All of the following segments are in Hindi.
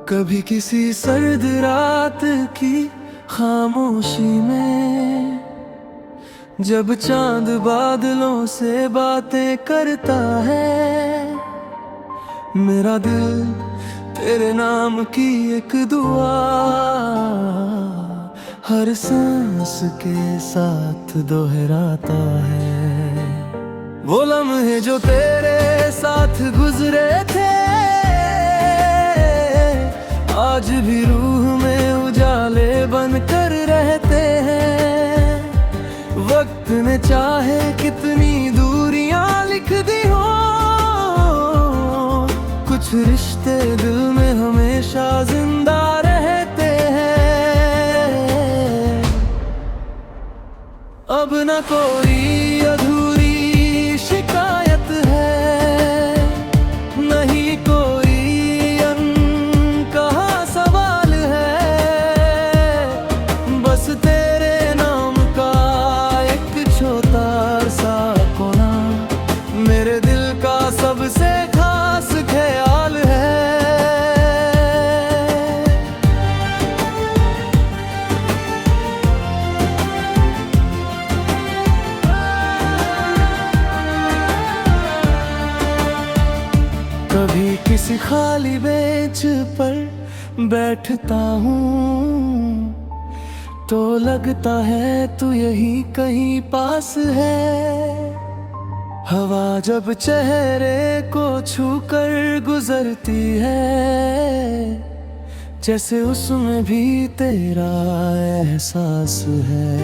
कभी किसी सर्द रात की खामोशी में जब चांद बादलों से बातें करता है, मेरा दिल तेरे नाम की एक दुआ हर सांस के साथ दोहराता है। वो लम्हे जो तेरे साथ गुजरे थे आज भी रूह में उजाले बनकर रहते हैं। वक्त ने चाहे कितनी दूरियां लिख दी हो, कुछ रिश्ते दिल में हमेशा जिंदा रहते हैं। अब न कोई अधूरी शिकायत है, नहीं कोई अनकहा सवाल है। बस तेरे नाम का एक छोटा सा कोना मेरे दिल का सबसे खास ख्याल है। कभी किसी खाली बेंच पर बैठता हूँ तो लगता है तू यही कहीं पास है। हवा जब चेहरे को छूकर गुजरती है, जैसे उसमें भी तेरा एहसास है।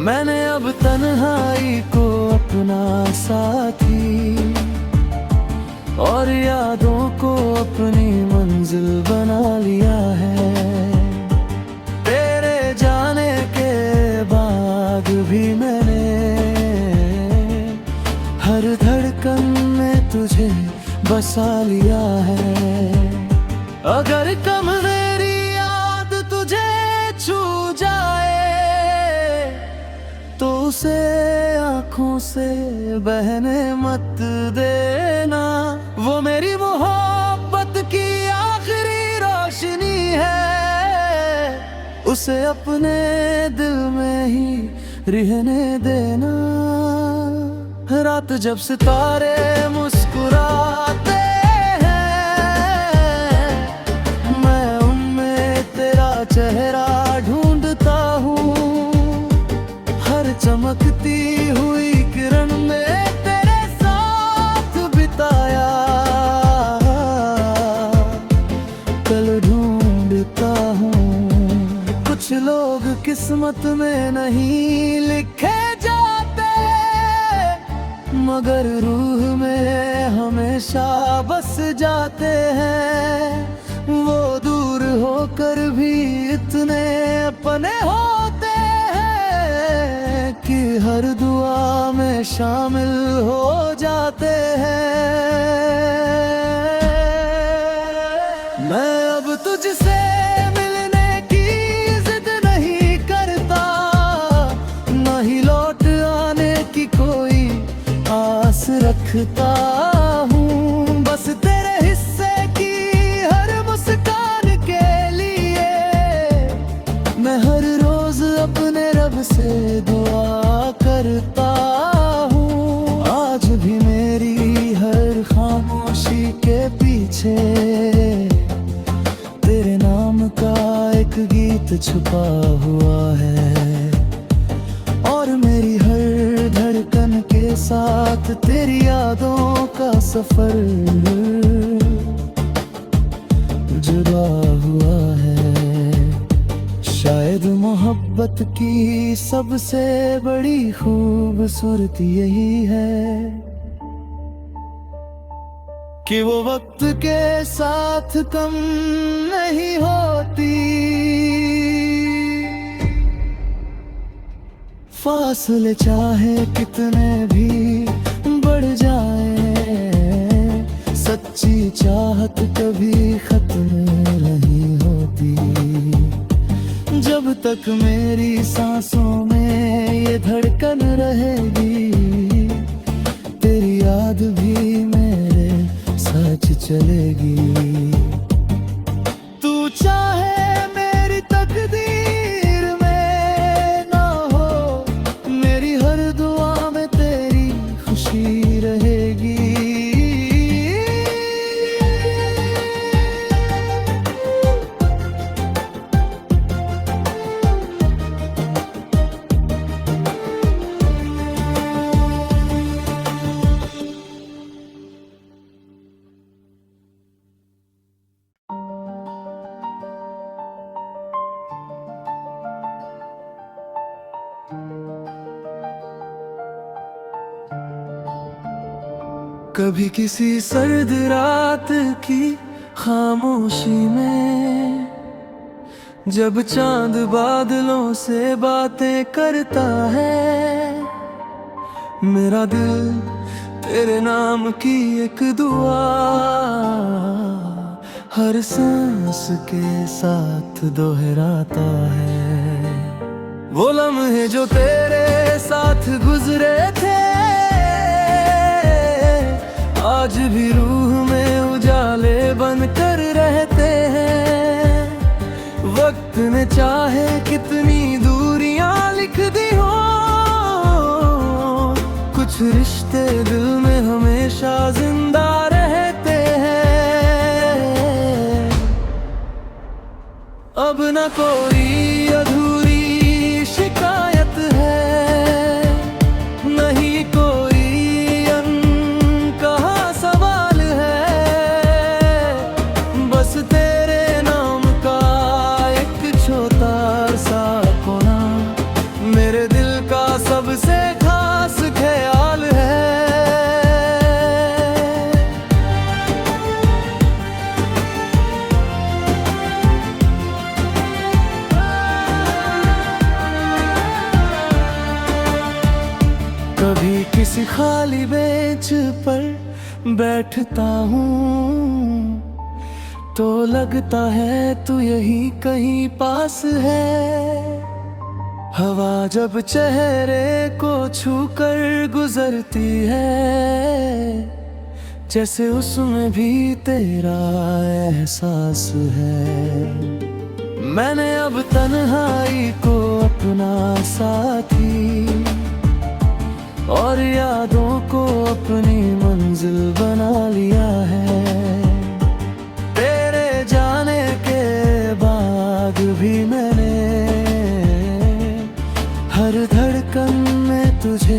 मैंने अब तन्हाई को अपना साथी और यादों को अपनी मंजिल बना लिया है। तेरे जाने के बाद भी मैंने हर धड़कन में तुझे बसा लिया है। अगर कम मेरी याद तुझे छू जाए तो उसे आँखों से बहने मत देना। वो मेरी मोहब्बत की आखिरी रोशनी है, उसे अपने दिल में ही रहने देना। रात जब सितारे मुस्कुराते हैं, मैं उनमें तेरा चेहरा ढूंढता हूँ। हर चमकती हुई किरण में तेरे साथ बिताया कल ढूंढता हूँ। कुछ लोग किस्मत में नहीं लिखे जाते, मगर रूह में हमेशा बस जाते हैं। वो दूर होकर भी इतने अपने होते हैं कि हर दुआ में शामिल हो जाते हैं। मैं अब तुझसे मिलने की जिद नहीं करता, न ही लौट आने की कोई आस रखता हूँ। बस तेरे हिस्से की हर मुस्कान के लिए मैं हर रोज अपने रब से दुआ करता हूँ। आज भी मेरी हर खामोशी के पीछे तेरे नाम का एक गीत छुपा हुआ है, और मेरी हर धड़कन के साथ तेरी यादों का सफर जुड़ा हुआ है। शायद मोहब्बत की सबसे बड़ी खूबसूरती यही है कि वो वक्त के साथ कम नहीं होती। फासले चाहे कितने भी बढ़ जाए, सच्ची चाहत कभी खत्म नहीं होती। जब तक मेरी सांसों में ये धड़कन रहेगी, तेरी याद भी मेरे साथ चलेगी। चाहे मेरी तकदीर में ना हो, मेरी हर दुआ में तेरी खुशी रहेगी। कभी किसी सर्द रात की खामोशी में, जब चांद बादलों से बातें करता है, मेरा दिल तेरे नाम की एक दुआ हर सांस के साथ दोहराता है। वो लम्हे जो तेरे साथ गुजरे थे आज भी रूह में उजाले बनकर रहते हैं। वक्त ने चाहे कितनी दूरियां लिख दी हो, कुछ रिश्ते दिल में हमेशा जिंदा रहते हैं। अब न कोई अधूरी शिकायत है, नहीं कोई सबसे खास ख्याल है। कभी किसी खाली बेंच पर बैठता हूँ तो लगता है तू यहीं कहीं पास है। हवा जब चेहरे को छूकर गुजरती है, जैसे उसमें भी तेरा एहसास है। मैंने अब तन्हाई को अपना साथी और यादों को अपनी मंजिल बना लिया है। तेरे जाने के बाद भी मैंने हर धड़कन में तुझे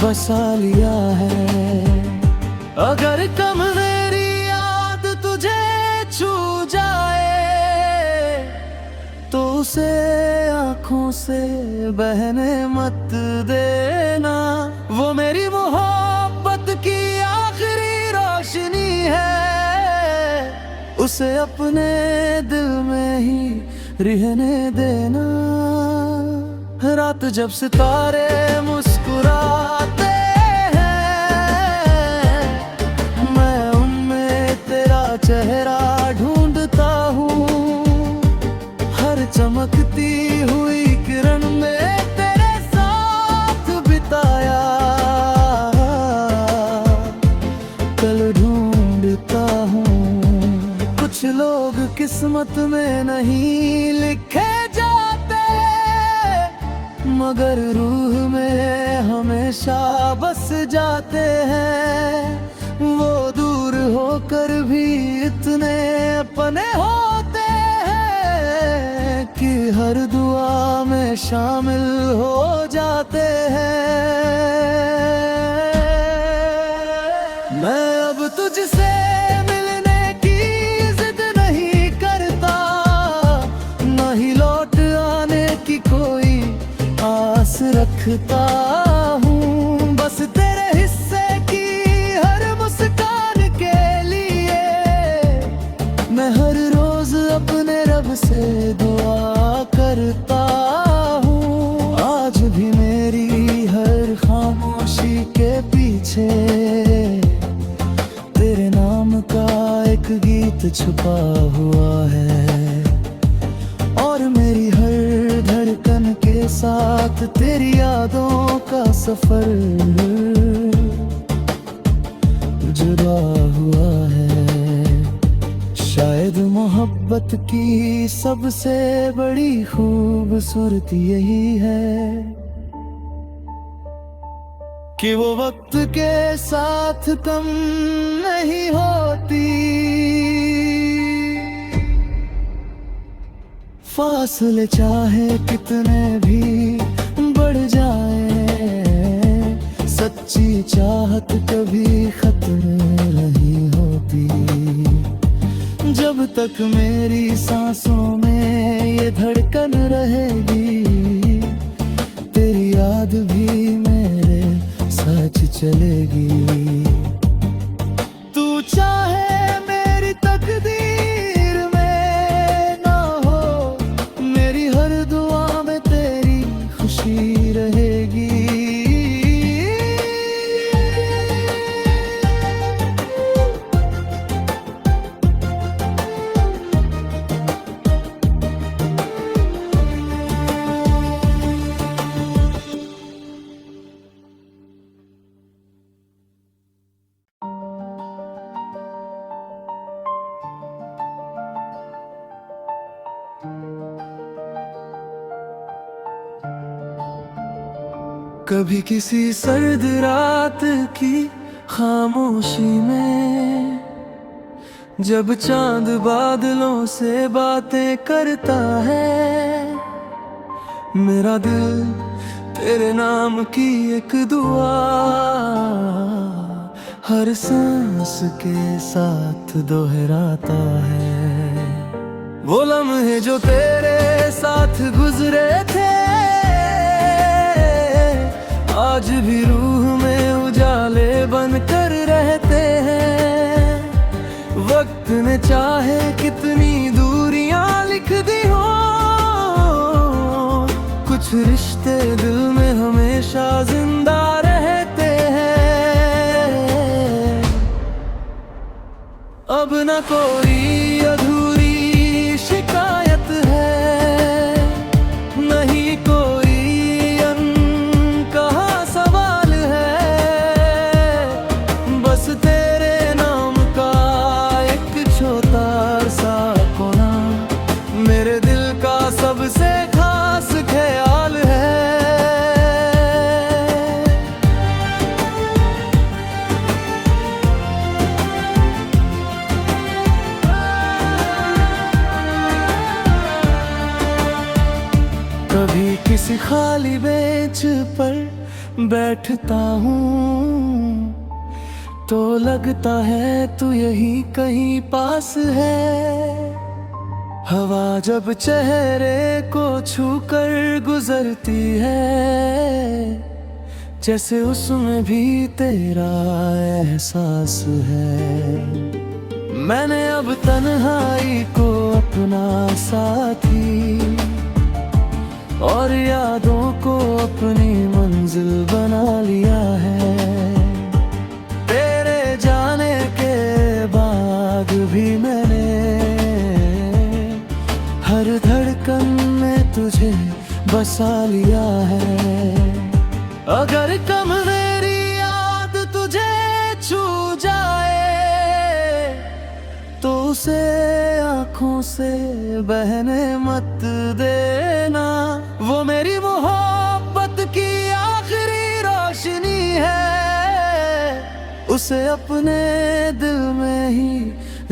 बसा लिया है। अगर कम मेरी याद तुझे छू जाए तो उसे आंखों से बहने मत देना। वो मेरी मोहब्बत की आखिरी रोशनी है, उसे अपने दिल में ही रहने देना। रात जब सितारे मुस्कुराते हैं, मैं उनमें तेरा चेहरा ढूंढता हूँ। हर चमकती हुई किरण में तेरे साथ बिताया कल ढूंढता हूँ। कुछ लोग किस्मत में नहीं लिखे जाते, मगर रूह में हमेशा बस जाते हैं। वो दूर होकर भी इतने अपने होते हैं कि हर दुआ में शामिल हो जाते हैं। मैं अब तुझसे मिलने की जिद नहीं करता, न ही लौट आने की कोई आस रखता हूँ। बस तेरे हिस्से की हर मुस्कान के लिए मैं हर रोज अपने रब से दुआ करता हूँ। आज भी मेरी हर खामोशी के पीछे तेरे नाम का एक गीत छुपा हुआ है, और मेरी हर धड़कन के साथ तेरी यादों का सफर जुड़ा हुआ है। शायद मोहब्बत मोहब्बत की सबसे बड़ी खूबसूरती यही है कि वो वक्त के साथ कम नहीं होती। फासले चाहे कितने भी बढ़ जाए, सच्ची चाहत कभी खत्म नहीं होती। जब तक मेरी सांसों में ये धड़कन रहेगी, तेरी याद भी मेरे साथ चलेगी। तू चाहे मेरी तकदीर में ना हो, मेरी हर दुआ में तेरी खुशी रहेगी। कभी किसी सर्द रात की खामोशी में, जब चांद बादलों से बातें करता है, मेरा दिल तेरे नाम की एक दुआ हर सांस के साथ दोहराता है। वो लम्हे जो तेरे साथ गुजरे थे, आज भी रूह में उजाले बनकर रहते हैं। वक्त ने चाहे कितनी दूरियां लिख दी हो, कुछ रिश्ते दिल में हमेशा जिंदा रहते हैं। अब न कोई अधूरी शिकायत है, नहीं कोई सबसे खास ख्याल है। कभी किसी खाली बेंच पर बैठता हूँ, तो लगता है तू यहीं कहीं पास है। हवा जब चेहरे को छूकर गुजरती है, जैसे उसमें भी तेरा एहसास है। मैंने अब तन्हाई को अपना साथी और यादों को अपनी मंजिल बना लिया है। तेरे जाने के बाद भी मैंने हर धड़कन में तुझे बसा लिया है। अगर कम मेरी याद तुझे छू जाए, तो उसे आँखों से बहने मत देना। वो मेरी मोहब्बत की आखिरी रोशनी है, उसे अपने दिल में ही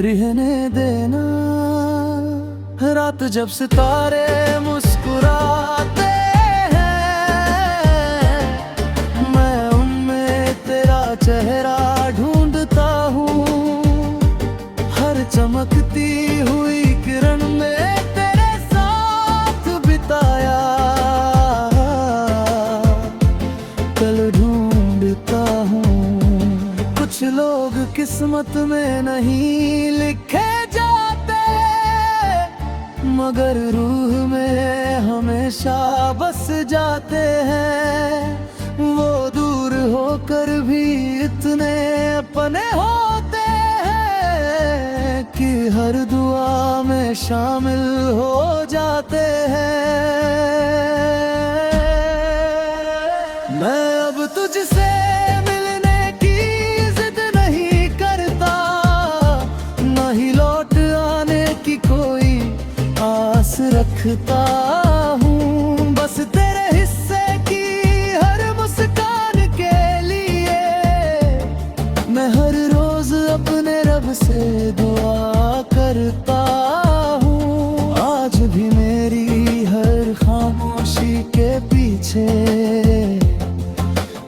रहने देना। रात जब सितारे मुस्कुराते हैं, मैं उनमें तेरा चेहरा ढूंढता हूँ। हर चमकती हुई किरण में तेरे साथ बिताया कल ढूंढता हूँ। कुछ लोग किस्मत में नहीं लिखे जाते, मगर रूह में हमेशा बस जाते हैं। वो दूर होकर भी इतने अपने होते हैं कि हर दुआ में शामिल हो जाते हैं। मैं अब तुझसे मिलने की जिद नहीं करता, न ही लौट आने की कोई खुशी के पीछे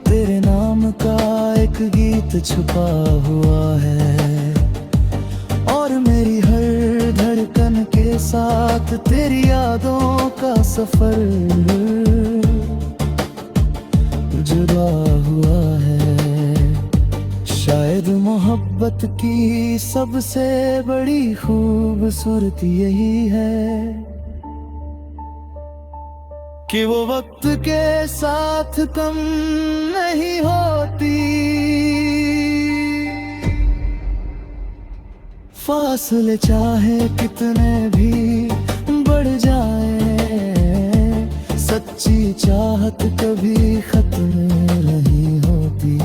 तेरे नाम का एक गीत छुपा हुआ है, और मेरी हर धड़कन के साथ तेरी यादों का सफर जुड़ा हुआ है। शायद मोहब्बत की सबसे बड़ी खूबसूरती यही है कि वो वक्त के साथ कम नहीं होती। फासले चाहे कितने भी बढ़ जाए, सच्ची चाहत कभी खत्म नहीं होती।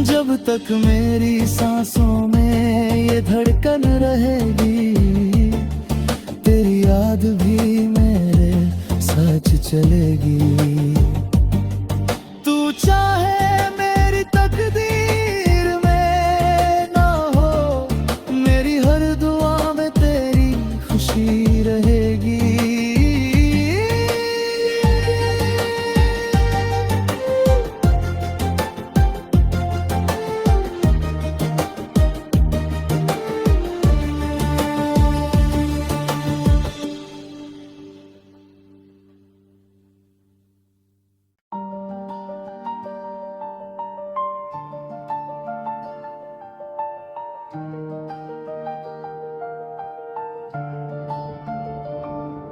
जब तक मेरी सांसों में ये धड़कन रहेगी, तेरी याद भी मेरे साथ चलेगी। तू चाहे मेरी तकदीर में ना हो, मेरी हर दुआ में तेरी खुशी रहेगी।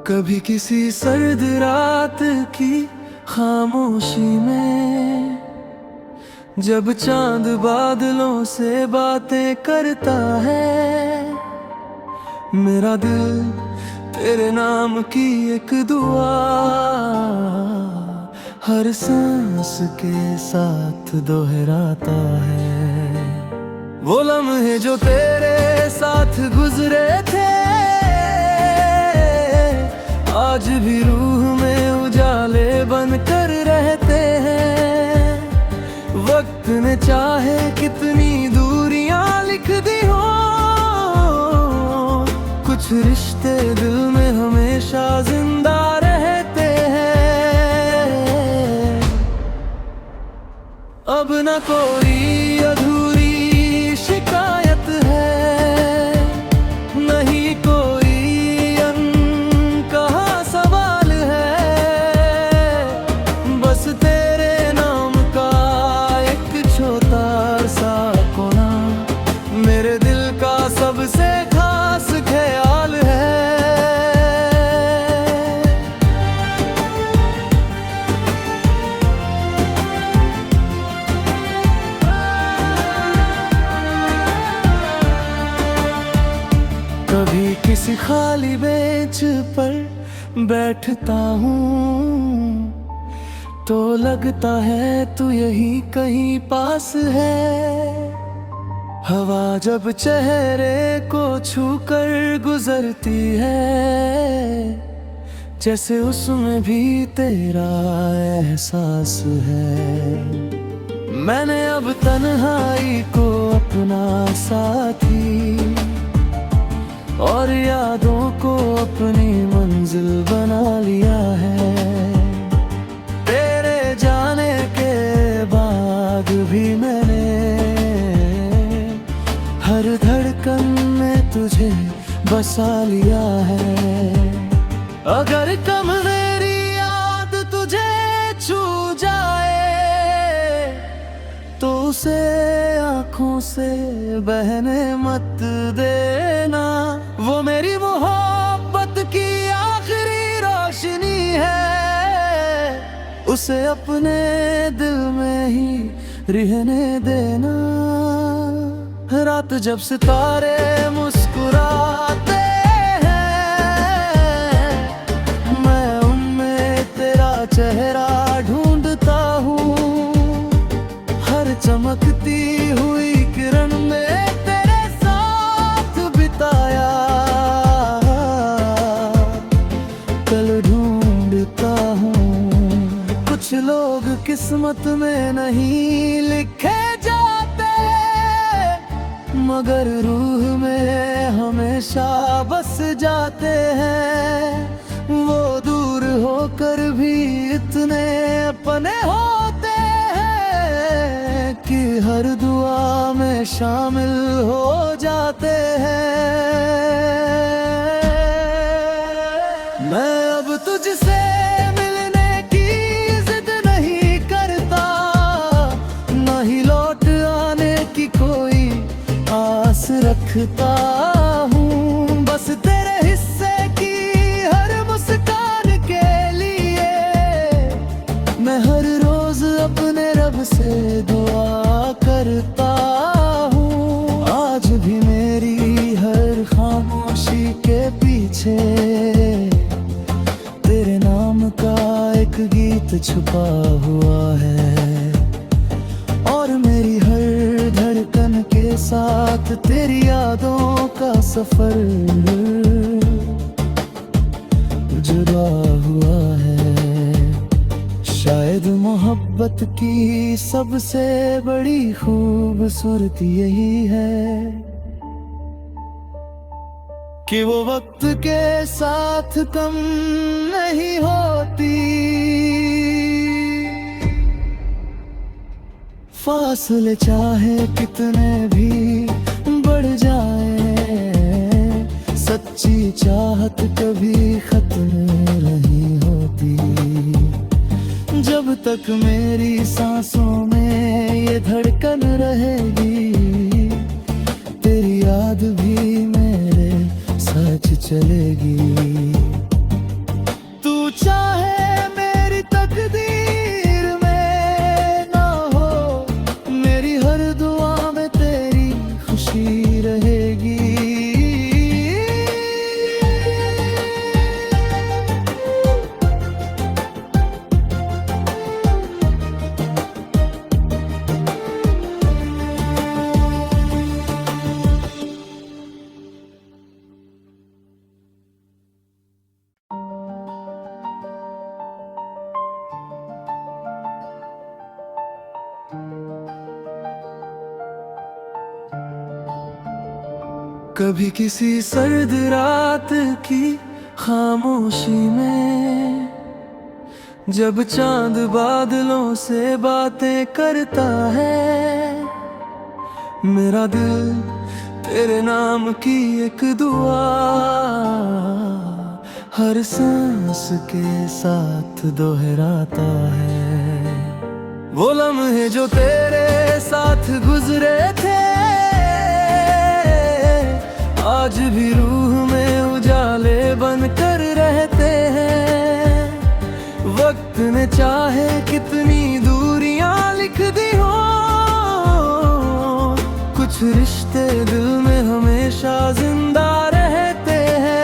कभी किसी सर्द रात की खामोशी में, जब चांद बादलों से बातें करता है, मेरा दिल तेरे नाम की एक दुआ हर सांस के साथ दोहराता है। वो लम्हे जो तेरे साथ गुजरे थे, आज भी रूह में उजाले बनकर रहते हैं। वक्त ने चाहे कितनी दूरियां लिख दी हो, कुछ रिश्ते दिल में हमेशा जिंदा रहते हैं। अब न कोई अधूरी शिकायत है, नहीं कोई सबसे खास ख्याल है। कभी किसी खाली बेंच पर बैठता हूँ, तो लगता है तू यही कहीं पास है। हवा जब चेहरे को छूकर गुजरती है, जैसे उसमें भी तेरा एहसास है। मैंने अब तन्हाई को अपना साथी और यादों को अपनी मंजिल बना लिया है। तेरे जाने के बाद भी मैंने हर धड़कन में तुझे बसा लिया है। अगर कम मेरी याद तुझे छू जाए, तो उसे आँखों से बहने मत देना। वो मेरी मोहब्बत की आखिरी रोशनी है, उसे अपने दिल में ही रहने देना। रात जब सितारे मुस्कुराते हैं, मैं उनमें तेरा चेहरा ढूंढता हूँ। हर चमकती हुई किरण में तेरे साथ बिताया कल ढूंढता हूँ। कुछ लोग किस्मत में नहीं लिखे जाते, मगर रूह में हमेशा बस जाते हैं। वो दूर हो होकर भी इतने अपने होते हैं कि हर दुआ में शामिल हो जाते हैं। मैं अब तुझसे मिलने की जिद नहीं करता, न ही लौट आने की कोई आस रखता हूँ। बस तेरे हिस्से की हर मुस्कान के लिए मैं हर रोज अपने रब से दुआ करता हूँ। आज भी मेरी हर खामोशी के पीछे तेरे नाम का एक गीत छुपा हुआ है, और मेरी हर धड़कन के साथ तेरी यादों का सफर जुड़ा हुआ है। शायद मोहब्बत की सबसे बड़ी खूबसूरती यही है कि वो वक्त के साथ कम नहीं होती। फासले चाहे कितने भी बढ़ जाए, सच्ची चाहत कभी खत्म नहीं होती। जब तक मेरी सांसों में ये धड़कन रहेगी, तेरी याद भी मेरे साथ चलेगी। तू चाहे मेरी तकदीर में ना हो, मेरी हर दुआ में तेरी खुशी रहेगी। कभी किसी सर्द रात की खामोशी में, जब चांद बादलों से बातें करता है, मेरा दिल तेरे नाम की एक दुआ हर सांस के साथ दोहराता है। वो लम्हे जो तेरे साथ गुजरे थे, आज भी रूह में उजाले बनकर रहते हैं। वक्त ने चाहे कितनी दूरियां लिख दी हो, कुछ रिश्ते दिल में हमेशा जिंदा रहते हैं।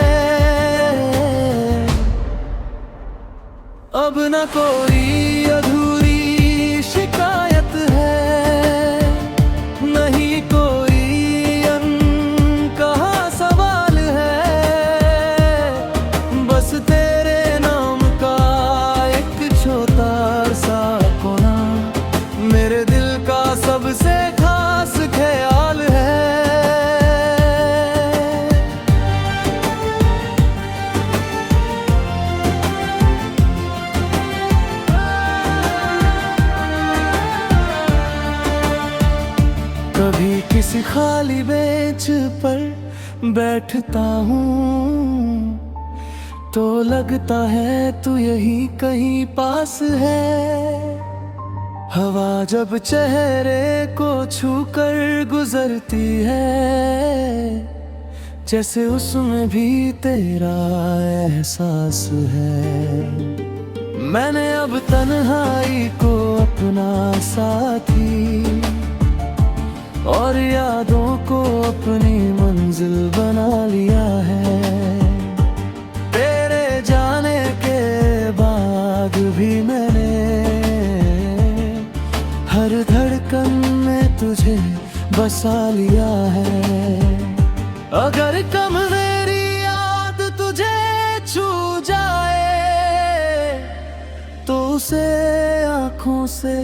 अब न कोई अधूरी शिकायत है, नहीं कोई सबसे खास ख्याल है। कभी किसी खाली बेंच पर बैठता हूँ, तो लगता है तू यही कहीं पास है। हवा जब चेहरे को छूकर गुजरती है, जैसे उसमें भी तेरा एहसास है। मैंने अब तन्हाई को अपना साथी और यादों को अपनी मंजिल बना लिया है। तेरे जाने के बाद भी मैंने हर धड़कन में तुझे बसा लिया है। अगर कम मेरी याद तुझे छू जाए, तो उसे आँखों से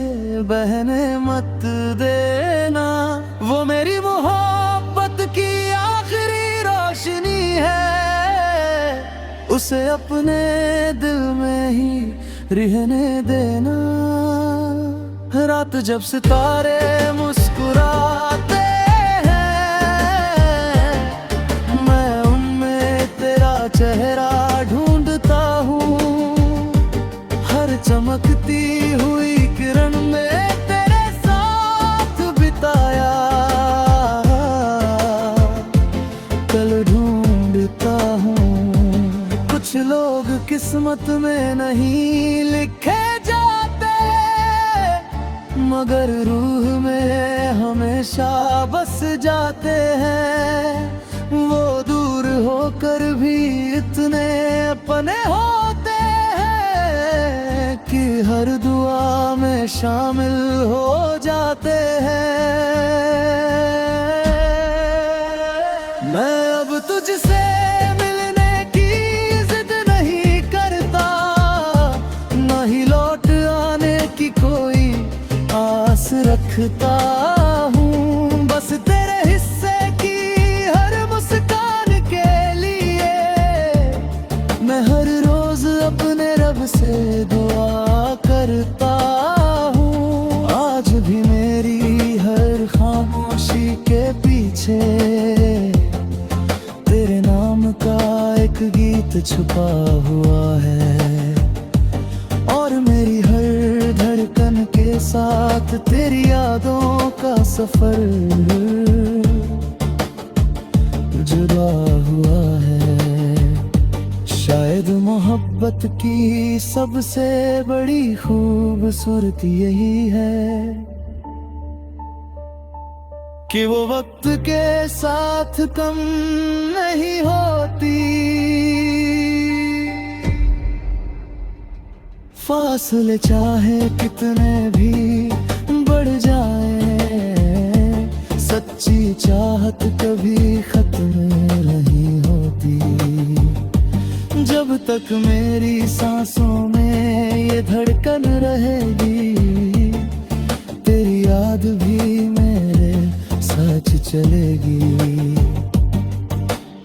बहने मत देना। वो मेरी मोहब्बत की आखिरी रोशनी है, उसे अपने अपने दिल में ही रहने देना। रात जब सितारे मुस्कुराते हैं, मैं उनमें तेरा चेहरा ढूंढता हूँ। हर चमकती हुई किरण में तेरे साथ बिताया कल ढूंढता हूँ। कुछ लोग किस्मत में नहीं लिखे जाते, मगर रूह में हमेशा बस जाते हैं। वो दूर होकर भी इतने अपने होते हैं कि हर दुआ में शामिल हो जाते हैं। मैं अब तुझसे मिलने की जिद नहीं करता, न ही लौट आने की कोई आस रखता हूँ। बस तेरे हिस्से की हर मुस्कान के लिए मैं हर रोज अपने रब से दुआ करता हूँ। आज भी मेरी हर खामोशी के पीछे तेरे नाम का एक गीत छुपा हुआ है, और मेरी हर धड़कन के साथ तेरी यादों का सफर जुड़ा हुआ है। शायद मोहब्बत की सबसे बड़ी खूबसूरती यही है कि वो वक्त के साथ कम नहीं होती। फासले चाहे कितने भी बढ़ जाए, सच्ची चाहत कभी खत्म नहीं होती। जब तक मेरी सांसों में ये धड़कन रहेगी, तेरी याद भी मेरे साथ चलेगी।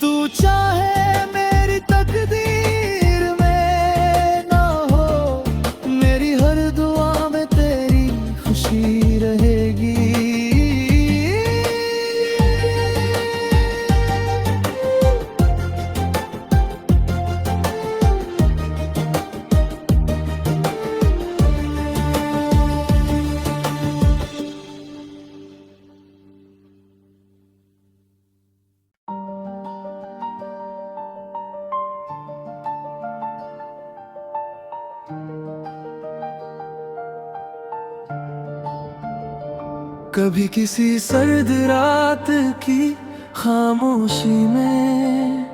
तू चाहे मेरी तकदीर में ना हो, मेरी हर दुआ में तेरी खुशी रहेगी। कभी किसी सर्द रात की खामोशी में,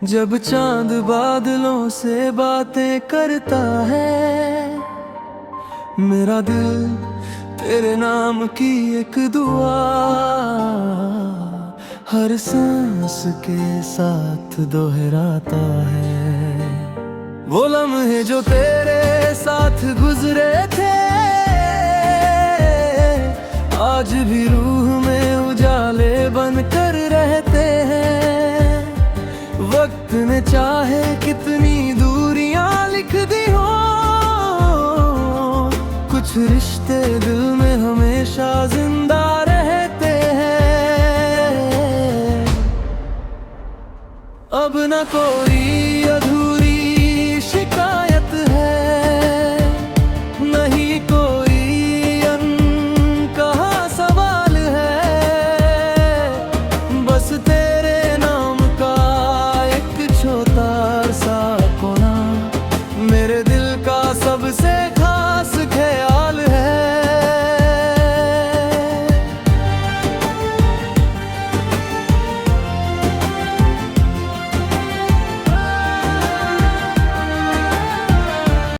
जब चांद बादलों से बातें करता है, मेरा दिल तेरे नाम की एक दुआ हर सांस के साथ दोहराता है। वो लम्हे जो तेरे साथ गुजरे थे, आज भी रूह में उजाले बनकर रहते हैं। वक्त ने चाहे कितनी दूरियां लिख दी हो, कुछ रिश्ते दिल में हमेशा जिंदा रहते हैं। अब न कोई अधूरी शिकायत है, नहीं कोई सबसे